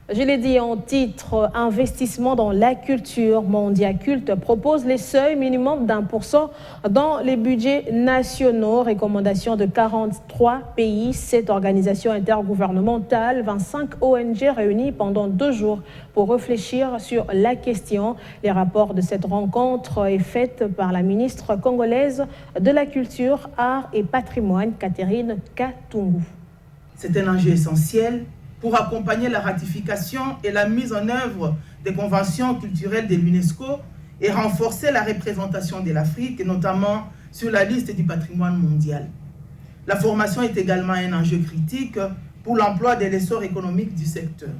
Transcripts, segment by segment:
Je l'ai dit en titre, investissement dans la culture. Mondiaculte propose les seuils minimum d'1% dans les budgets nationaux. Recommandation de 43 pays. Cette organisation intergouvernementale, 25 ONG réunies pendant 2 jours pour réfléchir sur la question. Les rapports de cette rencontre est faite par la ministre congolaise de la Culture, Arts et Patrimoine, Catherine Katungu. C'est un enjeu essentiel pour accompagner la ratification et la mise en œuvre des conventions culturelles de l'UNESCO et renforcer la représentation de l'Afrique, notamment sur la liste du patrimoine mondial. La formation est également un enjeu critique pour l'emploi et l'essor économique du secteur.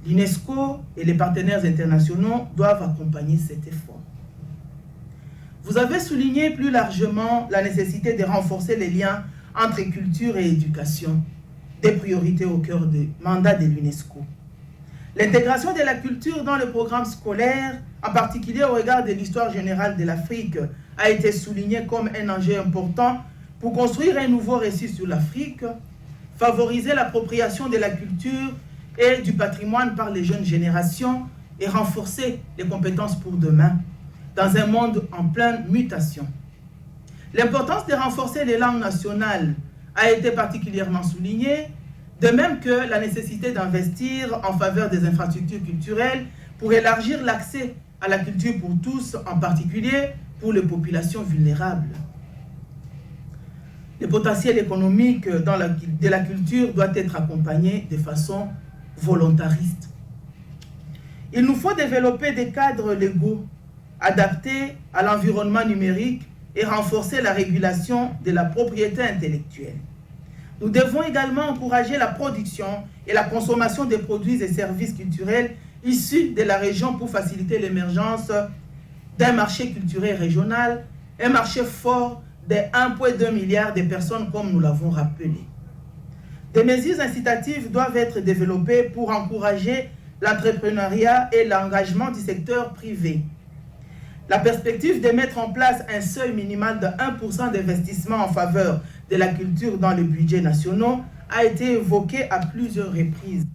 L'UNESCO et les partenaires internationaux doivent accompagner cet effort. Vous avez souligné plus largement la nécessité de renforcer les liens entre culture et éducation, des priorités au cœur du mandat de l'UNESCO. L'intégration de la culture dans le programme scolaire, en particulier au regard de l'histoire générale de l'Afrique, a été soulignée comme un enjeu important pour construire un nouveau récit sur l'Afrique, favoriser l'appropriation de la culture et du patrimoine par les jeunes générations et renforcer les compétences pour demain dans un monde en pleine mutation. L'importance de renforcer les langues nationales a été particulièrement soulignée, de même que la nécessité d'investir en faveur des infrastructures culturelles pour élargir l'accès à la culture pour tous, en particulier pour les populations vulnérables. Le potentiel économique de la culture doit être accompagné de façon volontariste. Il nous faut développer des cadres légaux adaptés à l'environnement numérique et renforcer la régulation de la propriété intellectuelle. Nous devons également encourager la production et la consommation des produits et services culturels issus de la région pour faciliter l'émergence d'un marché culturel régional, un marché fort de 1,2 milliard de personnes comme nous l'avons rappelé. Des mesures incitatives doivent être développées pour encourager l'entrepreneuriat et l'engagement du secteur privé. La perspective de mettre en place un seuil minimal de 1% d'investissement en faveur de la culture dans les budgets nationaux a été évoquée à plusieurs reprises.